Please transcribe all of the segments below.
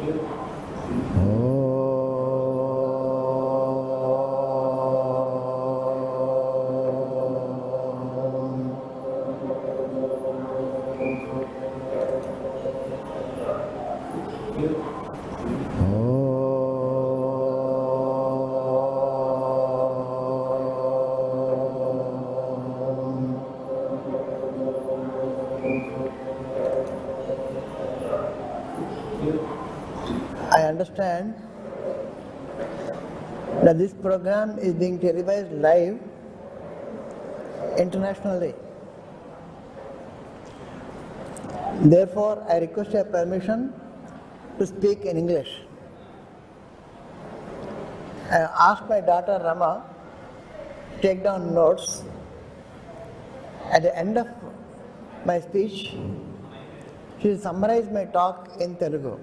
I understand that this program is being televised live internationally. Therefore, I request your permission to speak in English. I asked my daughter Rama to take down notes. At the end of my speech, she will summarize my talk in Telugu,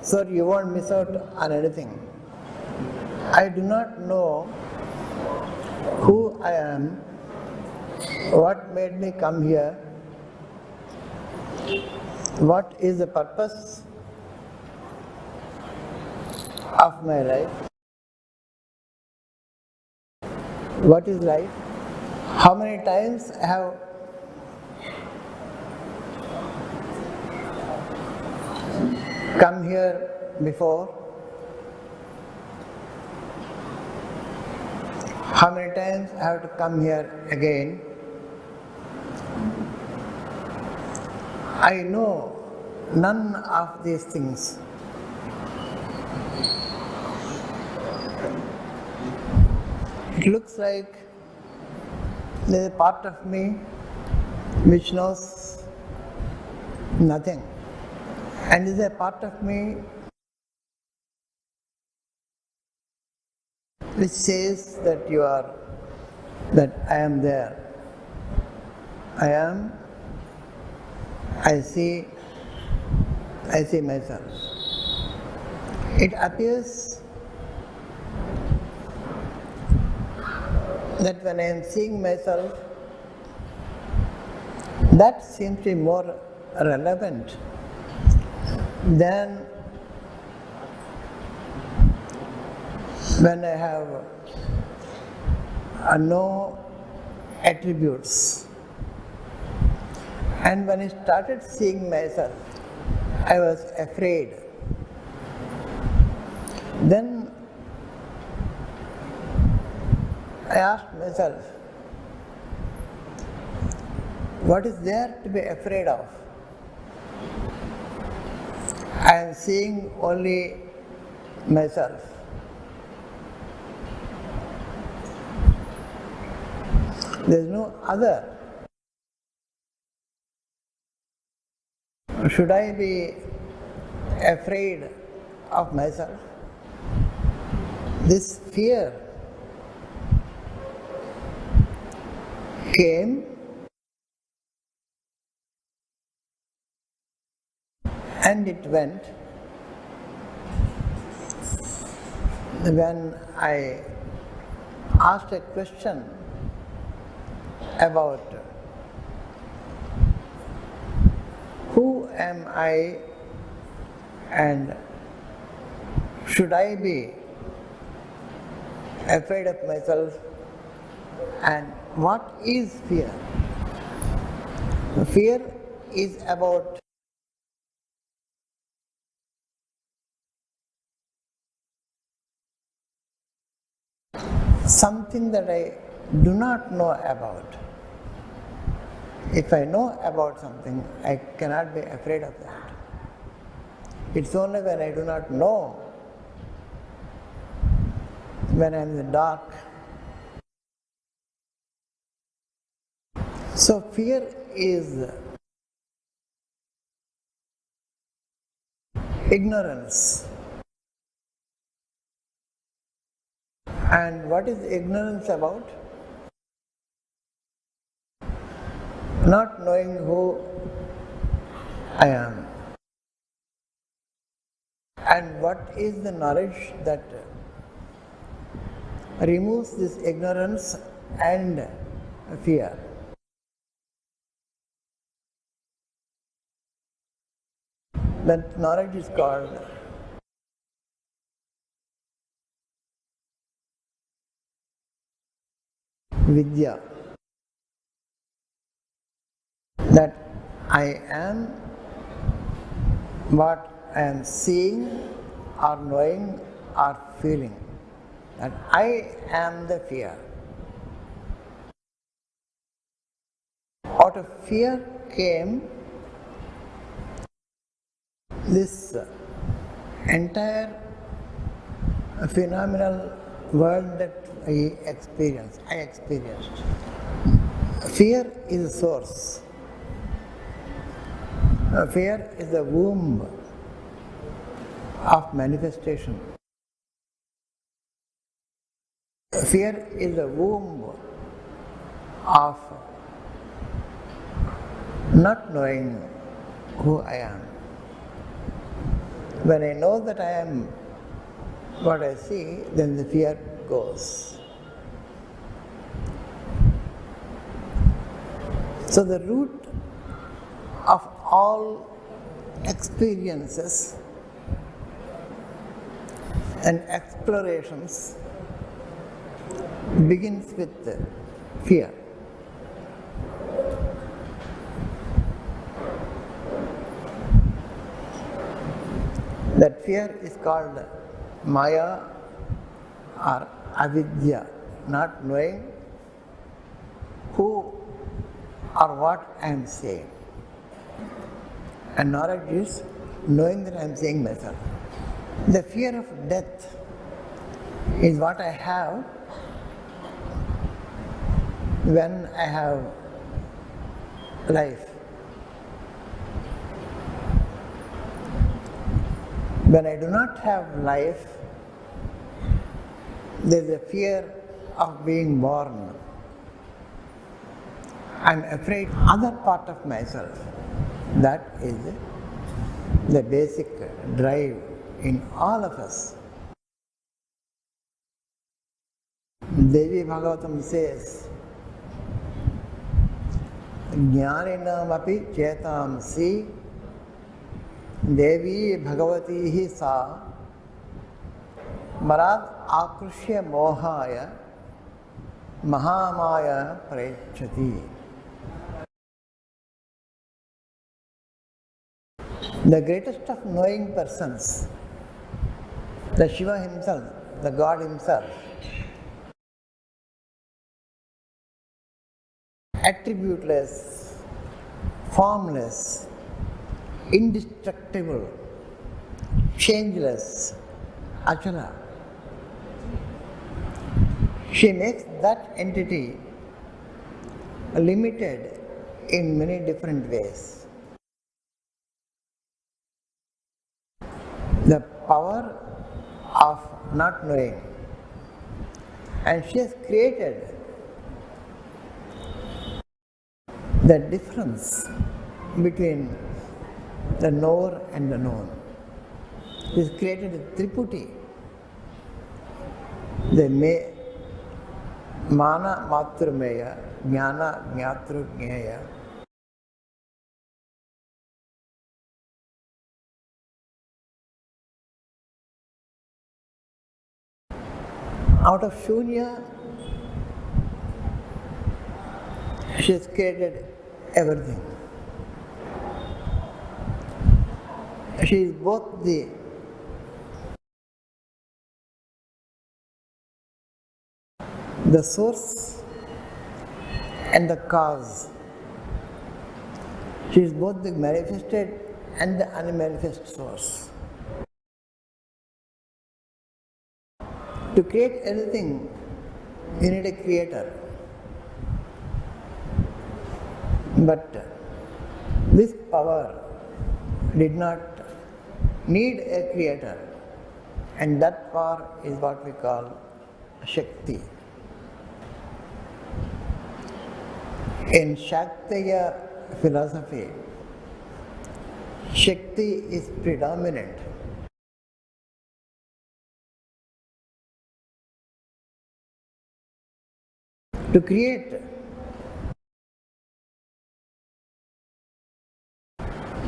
so you won't miss out on anything. I do not know who I am, what made me come here, what is the purpose of my life, what is life, how many times I have come here before, how many times I have to come here again. I know none of these things. It looks like there is a part of me which knows nothing, and there is a part of me which says that I am there. I am, I see myself. It appears that when I am seeing myself, that seems to be more relevant than when I have no attributes. And when I started seeing myself, I was afraid. Then I asked myself, what is there to be afraid of? I am seeing only myself. There is no other. Should I be afraid of myself? This fear came and it went when I asked a question about who am I and should I be afraid of myself, and what is fear? Fear is about something that I do not know about. If I know about something, I cannot be afraid of that. It's only when I do not know, when I am in the dark. So fear is ignorance. And what is ignorance about? Not knowing who I am. And what is the knowledge that removes this ignorance and fear? That knowledge is called Vidya. That I am what I am seeing or knowing or feeling. That I am the fear. Out of fear came this entire phenomenal world that I experienced. Fear is the source. Fear is the womb of manifestation. Fear is the womb of not knowing who I am. When I know that I am what I see, then the fear goes. So the root of all experiences and explorations begins with fear. That fear is called Maya or Avidya, not knowing who or what I am saying. And knowledge is knowing that I am saying myself. The fear of death is what I have when I have life. When I do not have life, there is a fear of being born. I am afraid other part of myself. That is the basic drive in all of us. Devi Bhagavatam says, Jnāninam api chetamsi Devi Bhagavati hi sa marad akrushya mohaya mahamaya prajayate. The greatest of knowing persons, the Shiva himself, the God himself, attributeless, formless, indestructible, changeless, achala. She makes that entity limited in many different ways. The power of not knowing. And she has created the difference between the knower and the known. She has created a triputi. The mana matrumeya, jnana jnatru jnaya. Out of shunya, she has created everything. She is both the source and the cause. She is both the manifested and the unmanifest source. To create anything, you need a creator. But this power did not need a creator, and that power is what we call Shakti. In Shaktiya philosophy, Shakti is predominant. To create,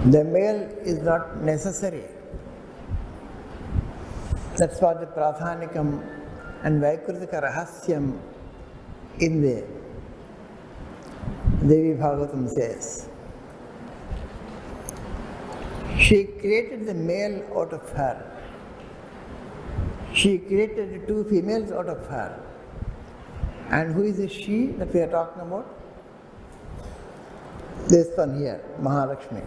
The male is not necessary. That's what the prathanikam and Vaikrutika Rahasyam in the Devi Bhagavatam says. She created the male out of her. She created two females out of her. And who is the she that we are talking about? This one here, Mahalakshmi.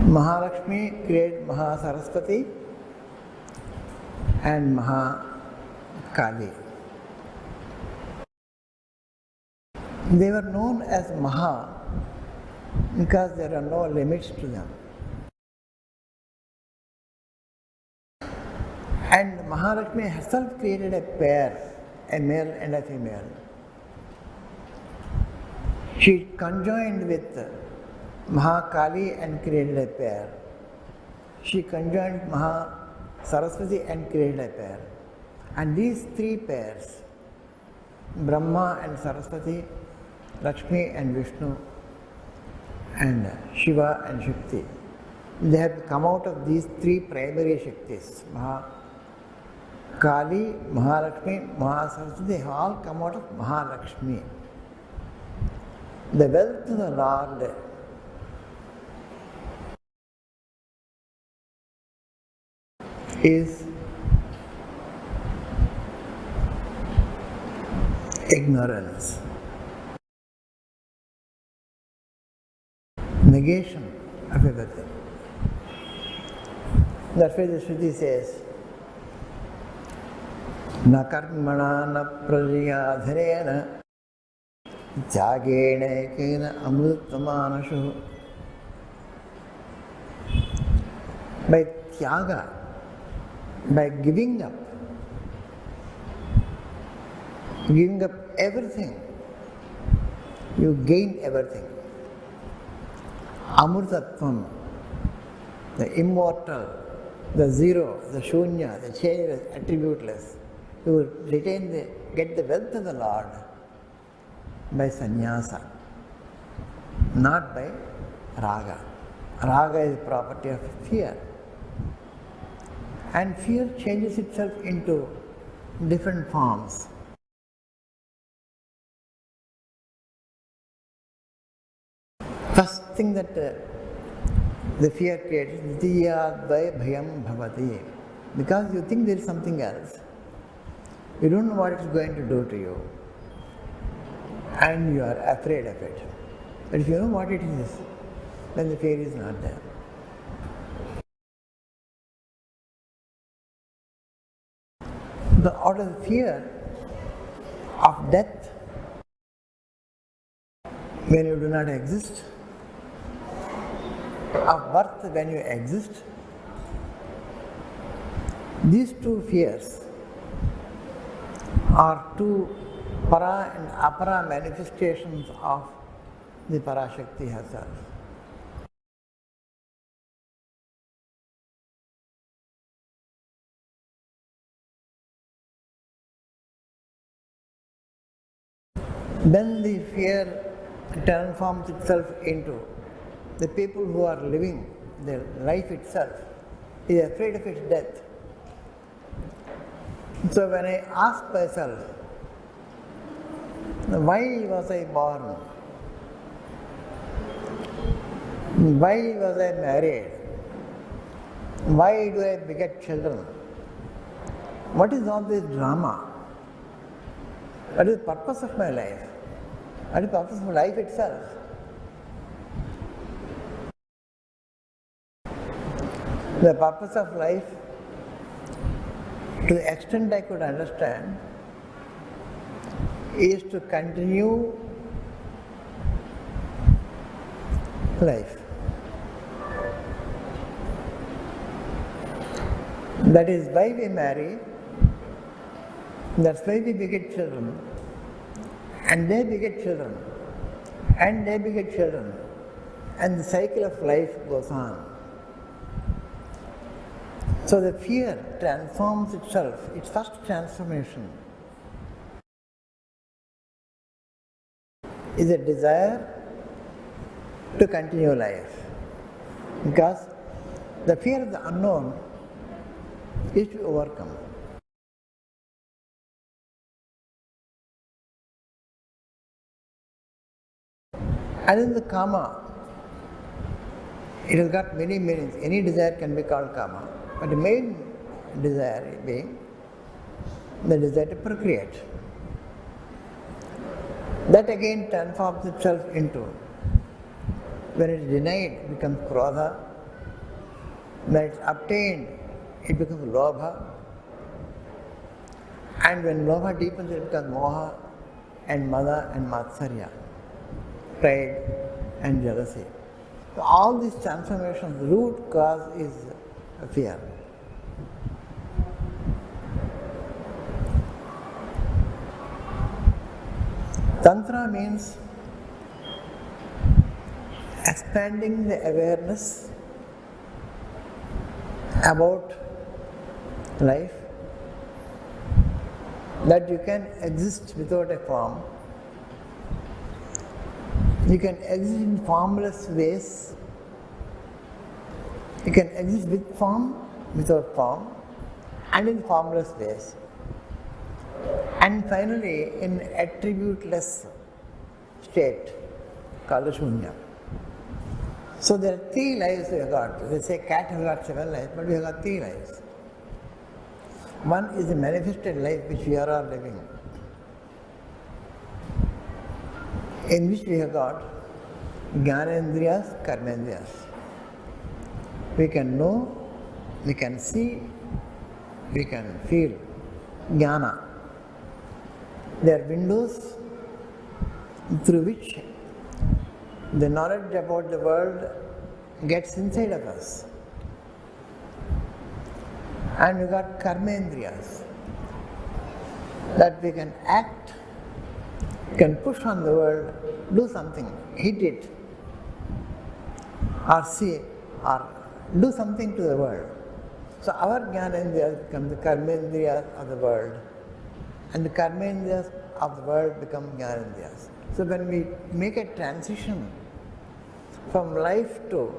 Mahalakshmi created Saraswati and Kali. They were known as Maha because there are no limits to them. And Mahalakshmi herself created a pair, a male and a female. She conjoined with Mahakali and created a pair. She conjoined Saraswati and created a pair. And these three pairs, Brahma and Saraswati, Lakshmi and Vishnu, and Shiva and Shakti, they have come out of these three primary Shaktis. Kali, Mahalakshmi, Mahasaraswati, they have all come out of Mahalakshmi. The wealth of the Lord is ignorance, negation of everything. That's why the Shruti says, na karmaṇā na prajayā dhanena tyāgenaike amṛtatvamānaśuḥ. By tyaga, by giving up everything, you gain everything. Amṛtatvamānaśuḥ, the immortal, the zero, the shunya, the changeless, attributeless. You will get the wealth of the Lord by sannyasa, not by raga. Raga is the property of fear. And fear changes itself into different forms. First thing that the fear creates is Vidya bhavati. Because you think there is something else. You don't know what it is going to do to you. And you are afraid of it. But if you know what it is, then the fear is not there. Out of the fear of death, when you do not exist, of birth when you exist, these two fears are two para and apara manifestations of the Parashakti herself. Then the fear transforms itself into the people who are living their life itself is afraid of its death. So when I ask myself, why was I born? Why was I married? Why do I beget children? What is all this drama? What is the purpose of my life? What is the purpose of life itself? The purpose of life, to the extent I could understand, is to continue life. That is why we marry, that's why we beget children, and they beget children, and they beget children, and the cycle of life goes on. So the fear transforms itself, its first transformation is a desire to continue life. Because the fear of the unknown is to overcome. And in the karma, it has got many meanings. Any desire can be called karma, but the main desire being the desire to procreate. That again transforms itself into, when it is denied, it becomes krodha. When it is obtained, it becomes lobha. And when lobha deepens, it becomes moha and mada and matsarya, pride and jealousy. So all these transformations, the root cause is fear. Tantra means expanding the awareness about life, that you can exist without a form. You can exist in formless ways. You can exist with form, without form, and in formless ways. And finally, in attributeless state called the shunya. So there are 3 lives we have got. They say cat has got 7 lives, but we have got 3 lives. One is the manifested life which we are all living, in which we have got jnanendriyas, karmendriyas. We can know, we can see, we can feel. Jnana. They are windows through which the knowledge about the world gets inside of us. And we got karmendriyas, that we can act, can push on the world, do something, hit it, or see, or do something to the world. So our jnanendriyas become the karmendriyas of the world, and the karmendriyas of the world become jnanendriyas. So when we make a transition from life to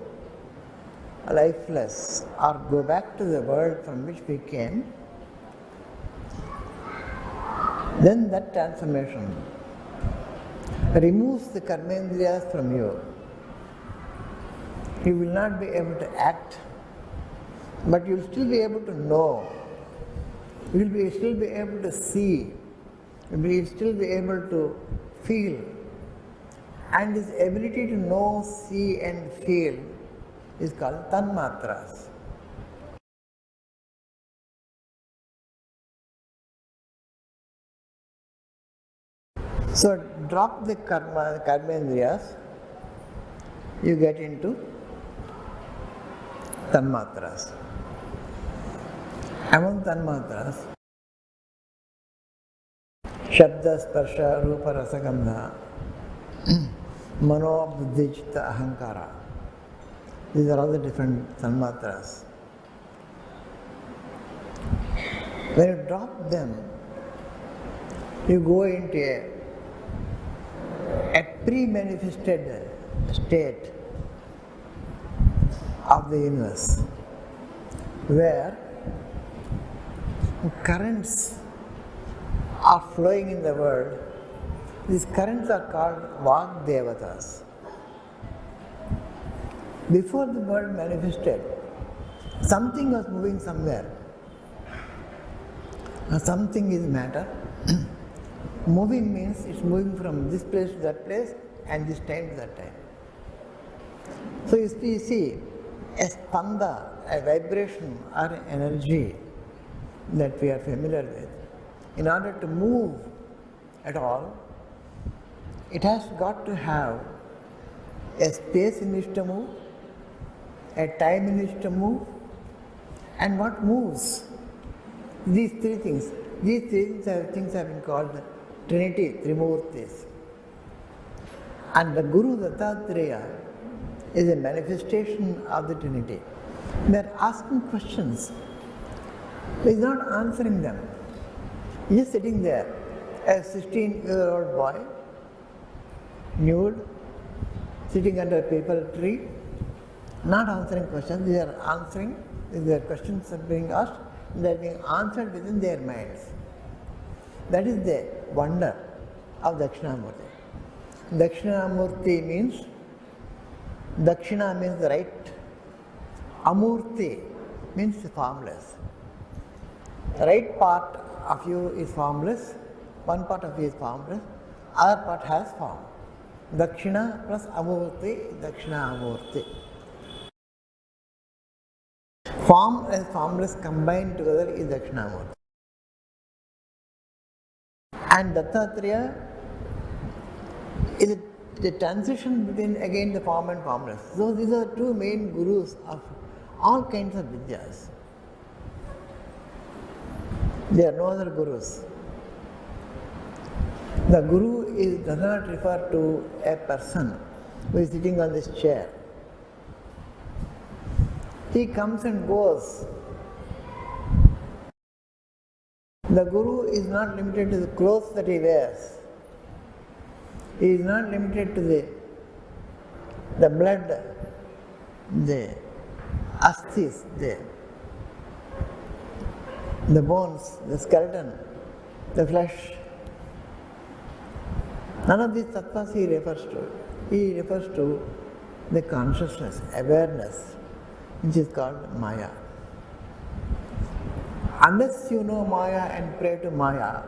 lifeless, or go back to the world from which we came, then that transformation removes the karmendriyas from you. You will not be able to act, but you will still be able to know. You will still be able to see. You will still be able to feel. And this ability to know, see and feel is called tanmatras. So drop the karmendriyas, you get into tanmatras. Among tanmatras, shabda, sparsha, rupa, rasa, gandha, mano, buddhi, chitta, ahankara. These are all the different tanmatras. When you drop them, you go into a pre-manifested state of the universe, where currents are flowing in the world. These currents are called Vagdevatas. Before the world manifested, something was moving somewhere. Now, something is matter. Moving means it's moving from this place to that place and this time to that time. So you see, a spanda, a vibration or an energy that we are familiar with, in order to move at all, it has got to have a space in which to move, a time in which to move, and what moves. These three things have been called the Trinity, Trimurtis. And the Guru Dattatreya is a manifestation of the Trinity. They are asking questions. He is not answering them. He is sitting there, a 16-year-old boy, nude, sitting under a paper tree, not answering questions. These are questions that are being asked, they are being answered within their minds. That is the wonder of Dakshinamurti. Dakshinamurti means, Dakshina means right, Amurti means formless. The right part of you is formless, one part of you is formless, other part has form. Dakshina plus Amurti, Dakshinamurti. Form and formless combined together is Dakshinamurti. And Dattatreya is the transition between again the form and formless. So these are two main gurus of all kinds of vidyas. There are no other gurus. The guru does not refer to a person who is sitting on this chair. He comes and goes. The guru is not limited to the clothes that he wears. He is not limited to the blood, the asthis, the bones, the skeleton, the flesh. None of these tattvas he refers to. He refers to the consciousness, awareness, which is called Maya. Unless you know Maya and pray to Maya,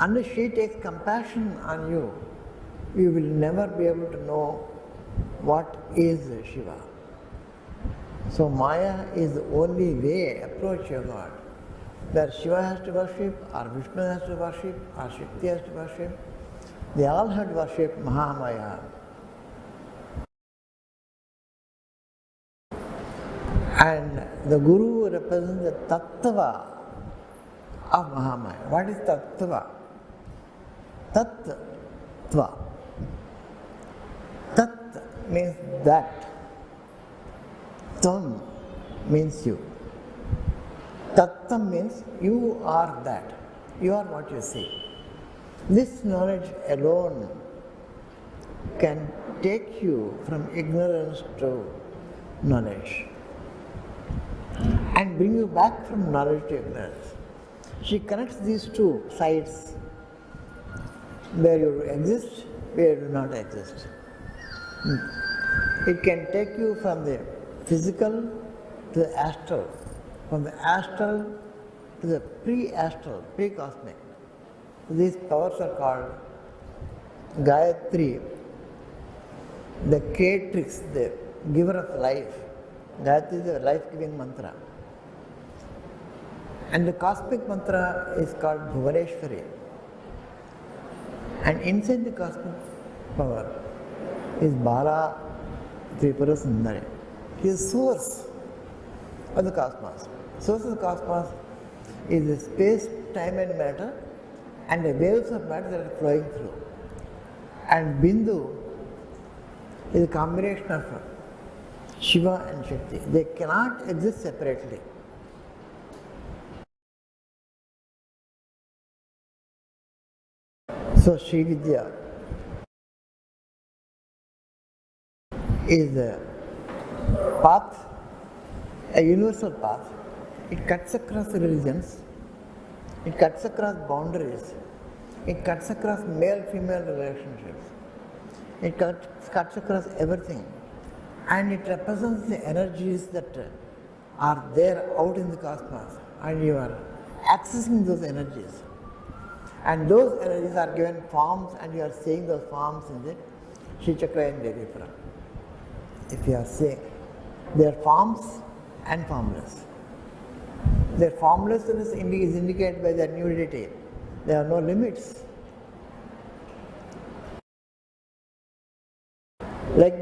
unless she takes compassion on you, you will never be able to know what is Shiva. So Maya is the only way approach your God. Where Shiva has to worship, or Vishnu has to worship, or Shakti has to worship, they all have to worship Mahamaya. And the Guru represents the Tattva of Mahamaya. What is Tattva? Tattva. Tat means that. Tvam means you. Tattam means you are that. You are what you see. This knowledge alone can take you from ignorance to knowledge and bring you back from knowledge to ignorance. She connects these two sides, where you exist, where you do not exist. It can take you from the physical to the astral, from the astral to the pre-astral, pre-cosmic. These powers are called Gayatri, the creatrix, the giver of life. Gayatri is a life-giving mantra. And the cosmic mantra is called Bhuvaneshwari. And inside the cosmic power is Bala Tripura Sundari. He is source of the cosmos. Source of the cosmos is the space, time and matter, and the waves of matter that are flowing through. And Bindu is a combination of Shiva and Shakti. They cannot exist separately. So Sri Vidya is a path, a universal path. It cuts across religions, it cuts across boundaries, it cuts across male-female relationships, it cuts across everything, and it represents the energies that are there out in the cosmos, and you are accessing those energies. And those energies are given forms, and you are seeing those forms in the Sri Chakra and Devipuram. If you are seeing, they are forms and formless. Their formlessness is indicated by their nudity. There are no limits.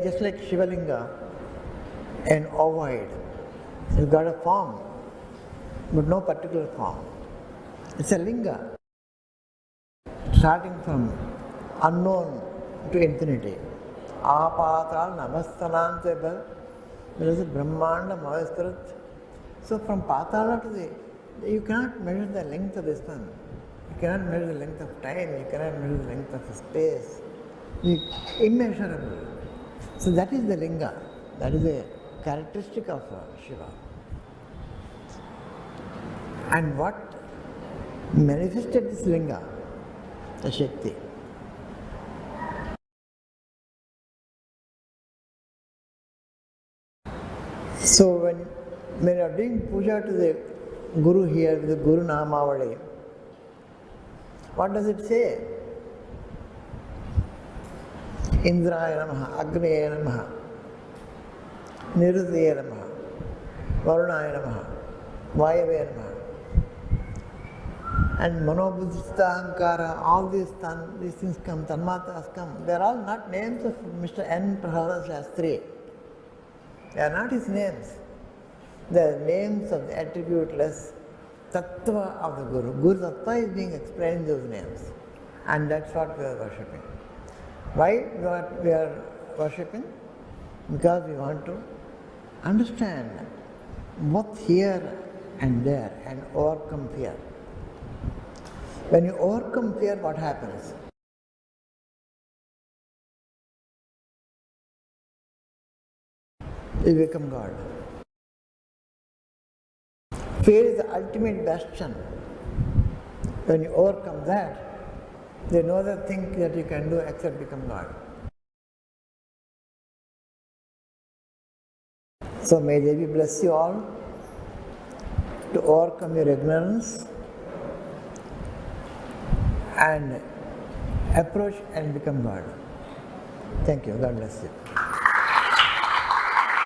Just like Shivalinga, an ovoid, it's got a form, but no particular form. It's a linga, starting from unknown to infinity. Apatal namastanantebha, there is a Brahmanda Mavastarat. So from Patala to you cannot measure the length of the sun. You cannot measure the length of time. You cannot measure the length of space. It's immeasurable. So that is the linga. That is a characteristic of Shiva. And what manifested this linga? The Shakti. So when you are doing puja to the Guru here with the Guru Namavali, what does it say? Indraya Namaha, Agneya Namaha, Nirudaya Namaha, Varunaya Namaha, Vayave Namaha. And Manobuddhista Ahankara, all these things come, Tanmatas come. They are all not names of Mr. N. Prahlada Sastry. They are not his names. They are names of the attributeless Tattva of the Guru. Guru Tattva is being explained in those names. And that's what we are worshipping. Why we are worshipping? Because we want to understand both here and there and overcome fear. When you overcome fear, what happens? You become God. Fear is the ultimate bastion. When you overcome that, there is no other thing that you can do except become God. So may Devi bless you all to overcome your ignorance and approach and become God. Thank you. God bless you.